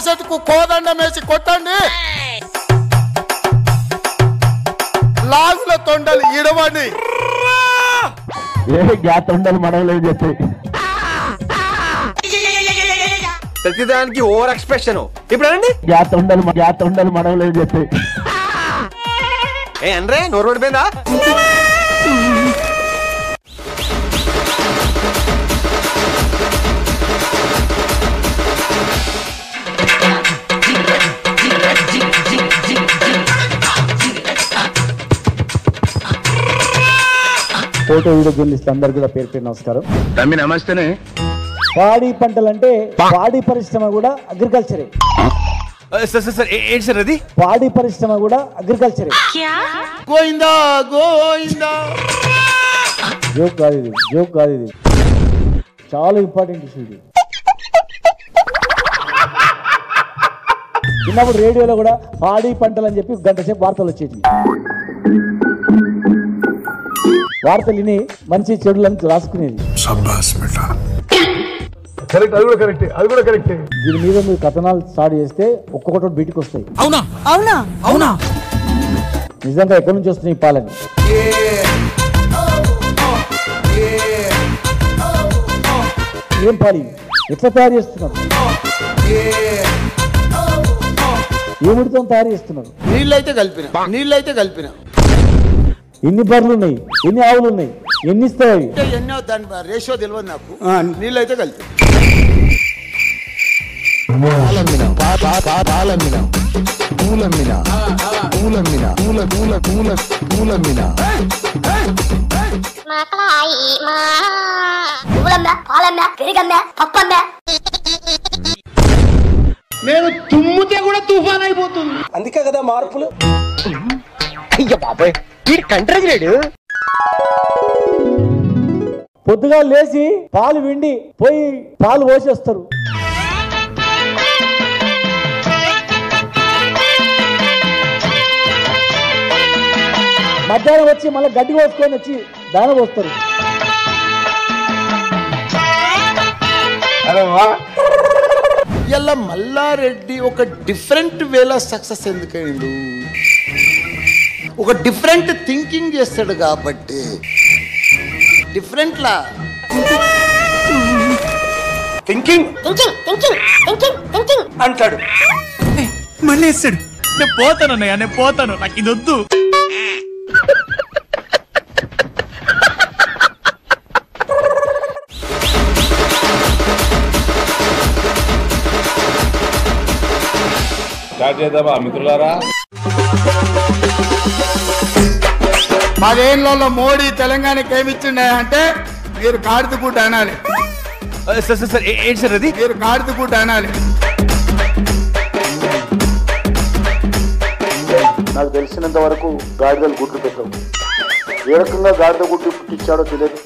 చెట్టుకు కోదండం వేసి కొట్టండి, లాగుల తొండలు ఇడవండి. తొండలు మనవలేదు చెప్పి ప్రతిదానికి ఓవర్ ఎక్స్ప్రెషన్. ఇప్పుడు తొండలు మనవలేదు చెప్పి అంటే నోరు పడిపోయిందా? ఫోటో వీడియో జర్నలిస్ట్ అందరు కూడా పేరు పేరు నమస్కారం. తమ్మి నమస్తేనే. పాడి పంటలు అంటే పాడి పరిశ్రమ కూడా అగ్రికల్చరే. ఏంటి సార్ అది? పాడి పరిశ్రమ కూడా అగ్రికల్చరే. గోయిందా గోయిందా. జోక్ కాదు ఇది చాలా ఇంపార్టెంట్ ఇష్యూ ఇది. చిన్నప్పుడు రేడియోలో కూడా పాడి పంటలు అని చెప్పి గంట సేపు వార్తలు వచ్చేది. వార్తలు విని మంచి చెడులను రాసుకునేది. దీని మీద మీరు కథనాలు స్టార్ట్ చేస్తే ఒక్కొక్కటి బయటికి వస్తాయి. అవునా నిజంగా ఎక్కడి నుంచి వస్తున్నాయి ఈ పాలని? ఏం పాలి ఎట్లా తయారు చేస్తున్నారు? ఏమిటితో తయారు చేస్తున్నారు? నీళ్ళైతే కలిపిన. ఎన్ని బర్రెలు ఉన్నాయి, ఎన్ని ఆవులు ఉన్నాయి, ఎన్ని ఇస్తాయి? ఎన్నో దాని రేషియో తెలియదు నాకు. నీళ్ళైతే కలిపి నేను తుమ్మితే కూడా తుఫాన్ అయిపోతుంది. అందుకే కదా మార్పులు. అయ్య బాబాయ్ వీడు కంట్రీ లేడు. పొద్దుగా లేచి పాలు విండి పోయి పాలు పోసేస్తారు. మధ్యాహ్నం వచ్చి మళ్ళీ గడ్డి కోసుకొని వచ్చి దాన పోస్తారు. ఇలా మల్లారెడ్డి ఒక డిఫరెంట్ వేలో సక్సెస్ ఎందుకైండు? ఒక డిఫరెంట్ థింకింగ్ చేస్తాడు కాబట్టి డిఫరెంట్ లా థింకింగ్ అంటాడు. మళ్ళీ వేస్తాడు. నేను పోతాను అన్నయ్య, నేను పోతాను, నాకు ఇది వద్దు. స్టార్ట్ చేద్దామా మిత్రులారా? 10 ఏళ్లలో మోడీ తెలంగాణకి ఏమిచ్చిండే అంటే మీరు గాడిద గుడ్డ అనాలి. ఏంటి సార్ అది? మీరు గాడిద గుడ్డ అనాలి. నాకు తెలిసినంత వరకు గాడిదలు గుడ్లు పెట్టవు. ఏ రకంగా గాడిద గుడ్డు పుట్టించాడో తెలియదు.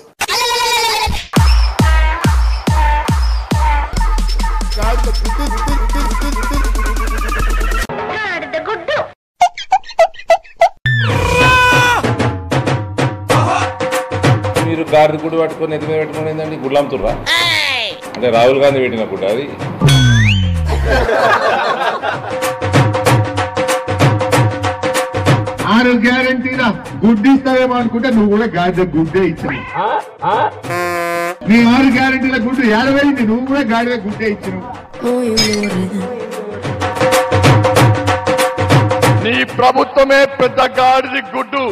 మీరు గాడిద గుడ్డు పట్టుకొని ఎత్తి మీద పెట్టుకుని ఏంటండి గుడ్లంతుర్రా? అంటే రాహుల్ గాంధీ పెట్టిన గుడ్డ అది. 6 గ్యారంటీల గుడ్డు ఇస్తావేమో అనుకుంటే నువ్వు కూడా గాడిద గుడ్డే ఇచ్చావు. నీ 6 గ్యారంటీల గుడ్డు ఏడవైంది, నువ్వు కూడా గాడిద గుడ్డే ఇచ్చినావు. నీ ప్రభుత్వమే పెద్ద గాడిద గుడ్డు.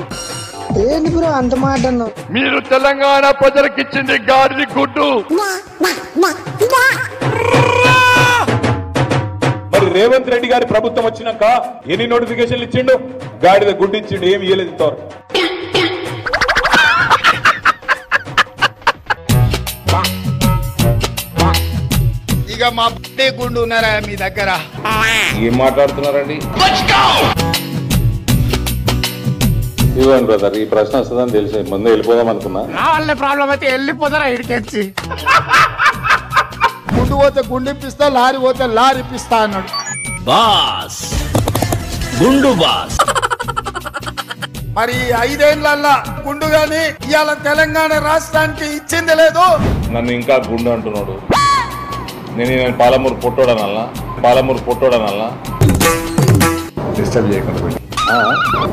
ఏంటి బ్రో అంత మాట అన్నావు? మీరు తెలంగాణ ప్రజలకు ఇచ్చింది గాడిద గుడ్డు. మరి రేవంత్ రెడ్డి గారి ప్రభుత్వం వచ్చినాక ఎన్ని నోటిఫికేషన్లు ఇచ్చిండు? గాడిద గుడ్డు ఇచ్చిండు, ఏమి ఇయ్యలేదు ఇంతవరకు. ఇక మా బట్టే గుండు ఉన్నారా మీ దగ్గర? ఏం మాట్లాడుతున్నారండి? ఇవ్వండి బ్రదర్, ఈ ప్రశ్న వస్తుందని తెలిసి ముందు వెళ్ళిపోదాం అనుకున్నా. వాళ్ళ ప్రాబ్లం అయితే వెళ్ళిపోతారా ఇడికెచ్చి? గుండు పోతే గుండిప్పిస్తా, లారీ పోతే లారీ ఇప్పిస్తా అన్నాడు బాస్. గుండు బాస్. మరి 5 ఏళ్లల్లా గుండు గాని ఇవాళ తెలంగాణ రాష్ట్రానికి ఇచ్చింది లేదు. నన్ను ఇంకా గుండు అంటున్నాడు. నేను పాలమూరు పుట్టోడనల్లా. పాలమూరు పొట్టోడనల్లా డిస్టర్బ్ చేయకుండా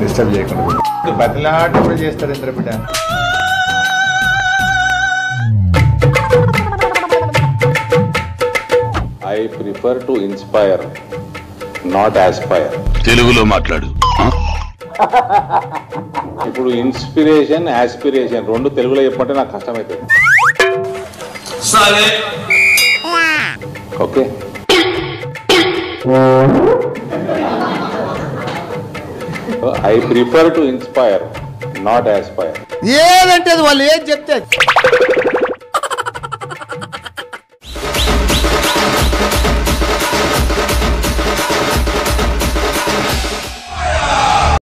డిస్టర్బ్ చేయకుండా బతిలాట కూడా చేస్తారు ఇంద్ర బిడ్డ. I prefer to inspire not Aspire. తెలుగులో మాట్లాడు. ఇప్పుడు ఇన్స్పిరేషన్ ఆస్పిరేషన్ రెండు తెలుగులో చెప్పమంటే నాకు కష్టమవుతుంది. Okay I prefer to inspire not Aspire. ఏదంటే వాళ్ళు ఏం చెప్తే